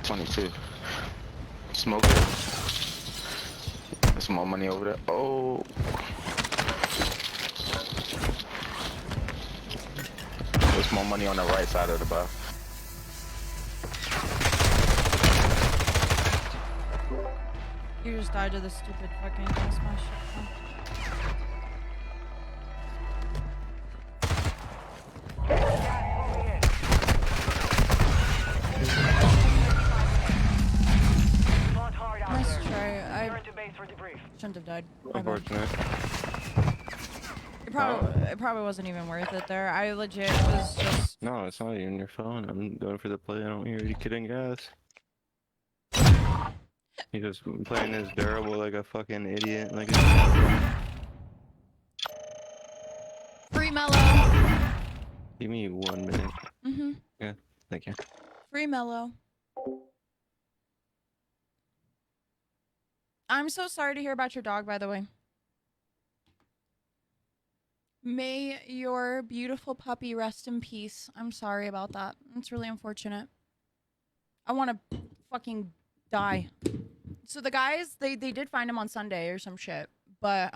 22. Smoke it. There's more money over there. Oh. There's more money on the right side of the bar. You just died to the stupid fucking gas mask shit. Nice try. I shouldn't have died. Unfortunate. It probably wasn't even worth it there. I legit was just... No, it's not even your phone. I'm going for the play. I don't hear you kidding gas. He just playing his durable like a fucking idiot. Like Free mellow. Give me 1 minute. Mm-hmm. Yeah, thank you. Free mellow. I'm so sorry to hear about your dog, by the way. May your beautiful puppy rest in peace. I'm sorry about that. It's really unfortunate. I want to fucking die. So the guys, they did find him on Sunday or some shit. But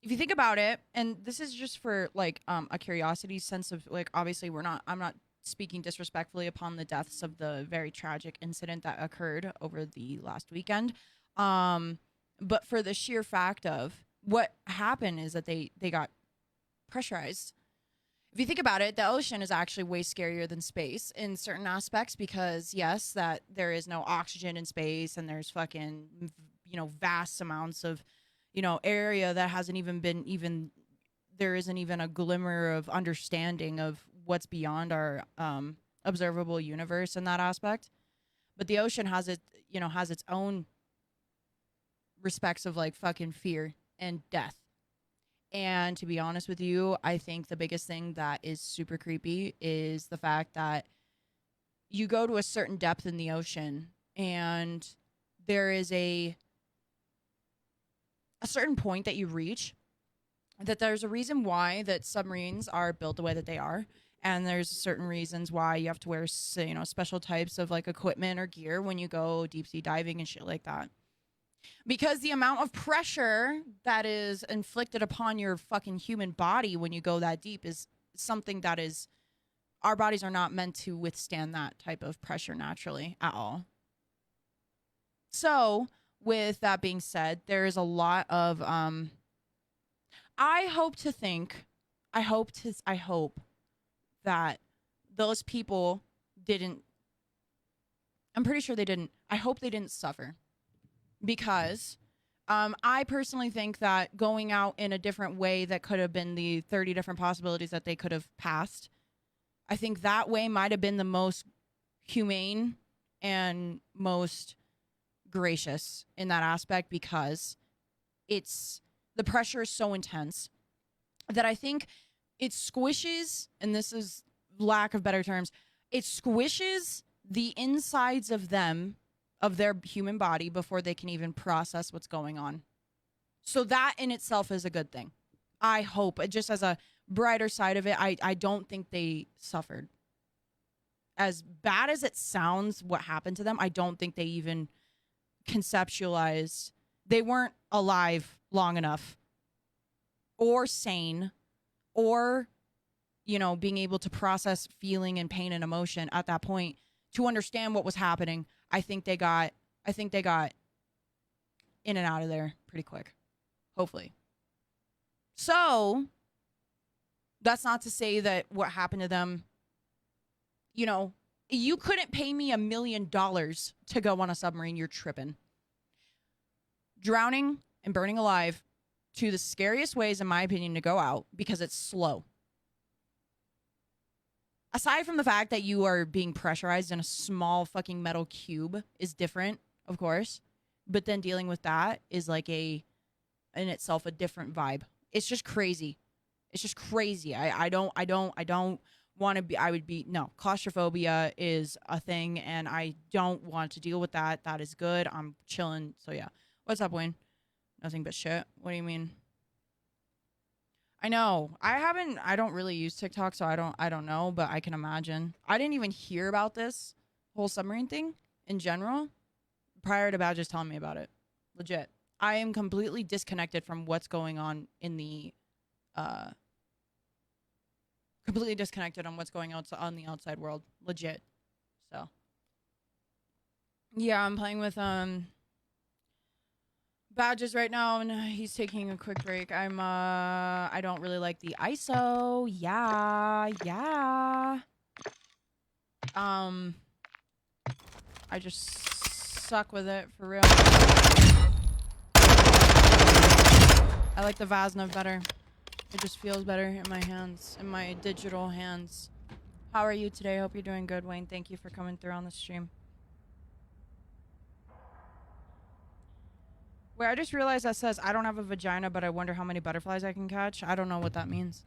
if you think about it, and this is just for like a curiosity sense of like, obviously I'm not speaking disrespectfully upon the deaths of the very tragic incident that occurred over the last weekend. But for the sheer fact of what happened is that they got pressurized. If you think about it, the ocean is actually way scarier than space in certain aspects because yes, that there is no oxygen in space and there's fucking, vast amounts of, area that hasn't even been there isn't even a glimmer of understanding of what's beyond our observable universe in that aspect. But the ocean has its own respects of like fucking fear and death. And to be honest with you, I think the biggest thing that is super creepy is the fact that you go to a certain depth in the ocean and there is a certain point that you reach that there's a reason why that submarines are built the way that they are. And there's certain reasons why you have to wear, special types of like equipment or gear when you go deep sea diving and shit like that. Because the amount of pressure that is inflicted upon your fucking human body when you go that deep is something that is, our bodies are not meant to withstand that type of pressure naturally at all. So with that being said, there is a lot of, I hope that those people didn't, I'm pretty sure they didn't, I hope they didn't suffer. Because I personally think that going out in a different way that could have been the 30 different possibilities that they could have passed, I think that way might have been the most humane and most gracious in that aspect because the pressure is so intense that I think it squishes, and this is lack of better terms, it squishes the insides of their human body before they can even process what's going on. So that in itself is a good thing. I hope, just as a brighter side of it, I don't think they suffered. As bad as it sounds, what happened to them, I don't think they even conceptualized. They weren't alive long enough or sane or, being able to process feeling and pain and emotion at that point to understand what was happening. I think they got in and out of there pretty quick. Hopefully. So that's not to say that what happened to them, you couldn't pay me $1 million to go on a submarine. You're tripping. Drowning and burning alive, two of the scariest ways, in my opinion, to go out because it's slow. Aside from the fact that you are being pressurized in a small fucking metal cube is different, of course. But then dealing with that is like in itself a different vibe. It's just crazy. It's just crazy. I don't want to be, no, claustrophobia is a thing and I don't want to deal with that. That is good. I'm chilling. So yeah. What's up, Wayne? Nothing but shit. What do you mean? I know. I don't really use TikTok, so I don't know, but I can imagine. I didn't even hear about this whole submarine thing in general prior to Badges telling me about it. Legit. I am completely disconnected from what's going on in the completely disconnected on what's going on the outside world. Legit. So yeah, I'm playing with Badges right now, and he's taking a quick break. I don't really like the ISO. Yeah. I just suck with it for real. I like the Vaznov better. It just feels better in my hands, in my digital hands. How are you today? Hope you're doing good, Wayne. Thank you for coming through on the stream. Wait, I just realized that says I don't have a vagina, but I wonder how many butterflies I can catch. I don't know what that means.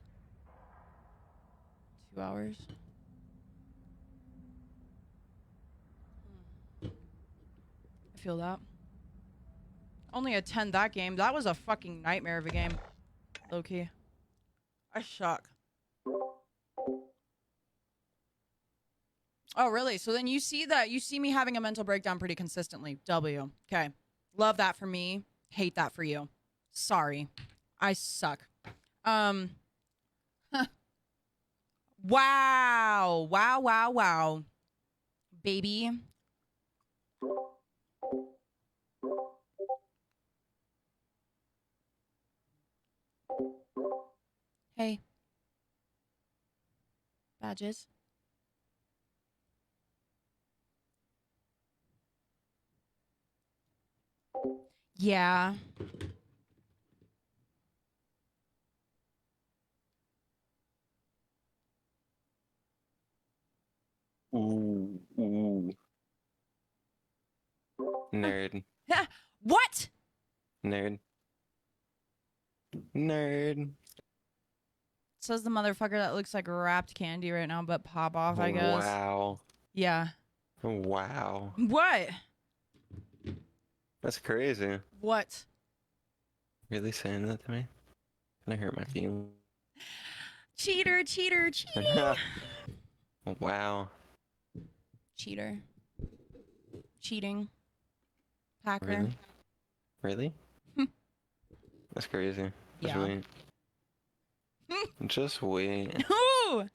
2 hours. I feel that. Only a 10 that game. That was a fucking nightmare of a game. Low key. I suck. Oh, really? So then you see me having a mental breakdown pretty consistently. W. Okay. Love that for me. Hate that for you. Sorry. I suck. Wow. Baby. Hey. Badges. Yeah. Ooh. Nerd. What? Nerd. Says the motherfucker that looks like wrapped candy right now, but pop off, I guess. Wow. Yeah. Wow. What? That's crazy. What? Really saying that to me? Gonna hurt my feelings. Cheater. Wow. Cheater. Cheating. Hacker. Really? That's crazy. Just Yeah. wait. Just wait. Ooh.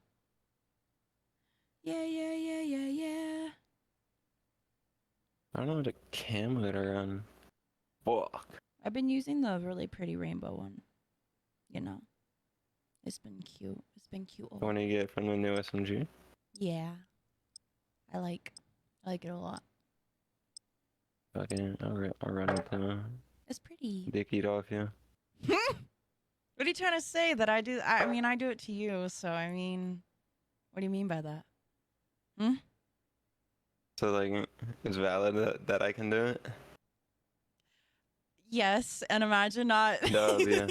Yeah. I don't know what a cam hood around. Fuck. I've been using the really pretty rainbow one. You know. It's been cute. The one you get from the new SMG? Yeah. I like it a lot. Fucking, I'll run it to It's pretty. dick eat off you. What are you trying to say? That I do? I mean, I do it to you. So I mean, what do you mean by that? So like, it's valid that I can do it? Yes, and imagine not. Dub, yeah.